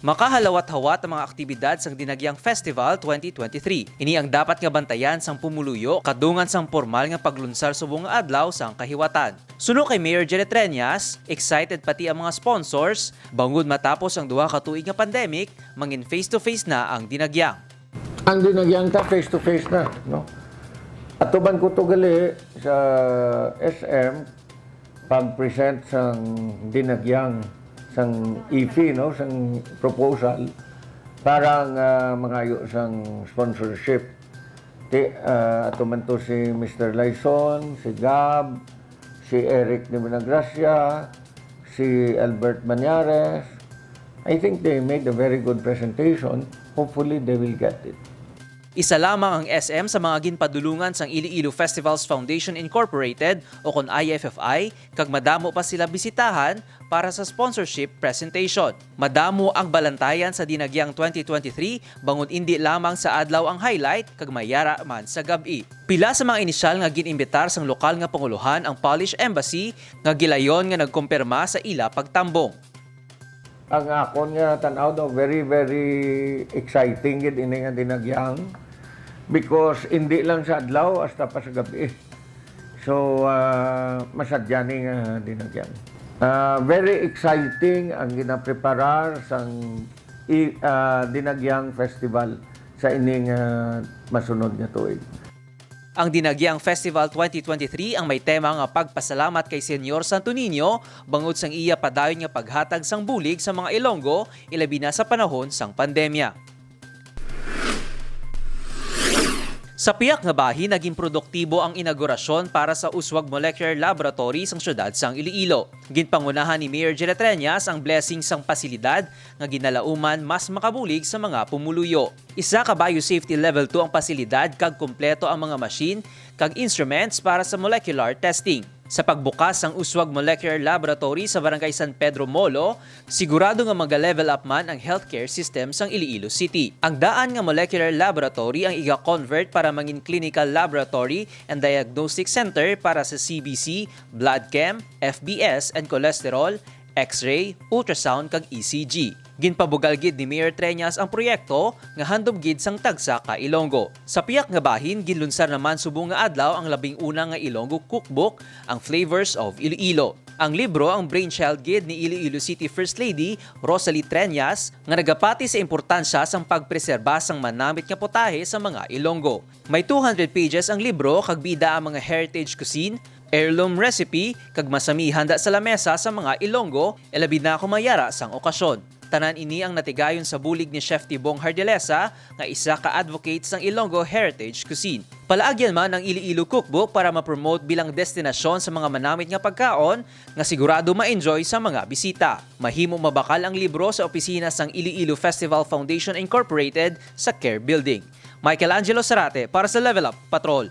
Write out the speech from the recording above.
Makahalawat-hawat ang mga aktibidad sang Dinagyang Festival 2023. Ini ang dapat nga bantayan sang pumuluyo kadungan sang formal nga paglunsar subong nga adlaw sang kahiwatan. Suno kay Mayor Jerry Treñas, excited pati ang mga sponsors, bangod matapos ang 2 ka tuig nga pandemic, mangin face-to-face na ang Dinagyang. Ang Dinagyang ta face-to-face na, no? Atuban ko to gali sa SM pag-present sang Dinagyang sang IFI, no, sang proposal para mangayo sang sponsorship. Atuman to si Mr. Lyson, si Gab, si Eric de Managracia, si Albert Manyares. I think they made a very good presentation. Hopefully, they will get it. Isa lamang ang SM sa mga ginpadulungan sang Iloilo Festivals Foundation Incorporated o kon IFFI, kag madamo pa sila bisitahan para sa sponsorship presentation. Madamo ang balantayan sa Dinagyang 2023, bangod hindi lamang sa adlaw ang highlight, kag mayara man sa gabi. Pila sa mga inisyal nga ginimbitar sang lokal nga panguluhan ang Polish Embassy, nga gilayon nga nagkumpirma sa ila pagtambong. Ang akon nga tanaw daw very exciting gid ini nga Dinagyang because hindi lang sa adlaw hasta pa sa gabi. So masadyani nga Dinagyang. Very exciting ang ginapreparar sang Dinagyang Festival sa ining masunod nga tuig. Ang Dinagyang Festival 2023 ang may tema nga pagpasalamat kay Senyor Santo Niño bangod sang iya padayon nga paghatag sang bulig sa mga Ilonggo ilabi na sa panahon sang pandemya. Sa piyak nga bahin, naging produktibo ang inaugurasyon para sa Uswag Molecular Laboratory sang syudad sang Iloilo. Ginpangunahan ni Mayor Jerry Treñas ang blessing sang pasilidad nga ginalauman mas makabulig sa mga pumuluyo. Isa ka biosafety level 2 ang pasilidad kag kumpleto ang mga machine kag instruments para sa molecular testing. Sa pagbukas ng Uswag Molecular Laboratory sa Barangay San Pedro Molo, sigurado nga mag-level up man ang healthcare system sang Iloilo City. Ang daan nga Molecular Laboratory ang iga-convert para mangin Clinical Laboratory and Diagnostic Center para sa CBC, blood chem, FBS and cholesterol, X-ray, ultrasound kag ECG. Ginpabugal gid ni Mayor Treñas ang proyekto nga handom gid sang tagsa ka Ilonggo. Sa piyak nga bahin, ginlunsar naman subong nga adlaw ang 11 nga Ilonggo cookbook, ang Flavors of Iloilo. Ang libro ang brainchild gid ni Iloilo City First Lady Rosalie Treñas nga nagapati sa importansya sang pagpreserba sang manamit nga putahe sa mga Ilonggo. May 200 pages ang libro kag bida ang mga heritage cuisine, heirloom recipe kag masami handa sa lamesa sa mga Ilonggo ilabi na kumayara sang okasyon. Tanan ini ang natigayon sa bulig ni Chef Tibong Hardilesa nga isa ka advocate sang Ilonggo Heritage Cuisine. Palaagyan man ang Iloilo Cookbook para ma-promote bilang destinasyon sa mga manamit nga pagkaon nga sigurado ma-enjoy sa mga bisita. Mahimo mabakal ang libro sa opisina sang Iloilo Festival Foundation Incorporated sa Care Building. Michael Angelo Sarate para sa Level Up Patrol.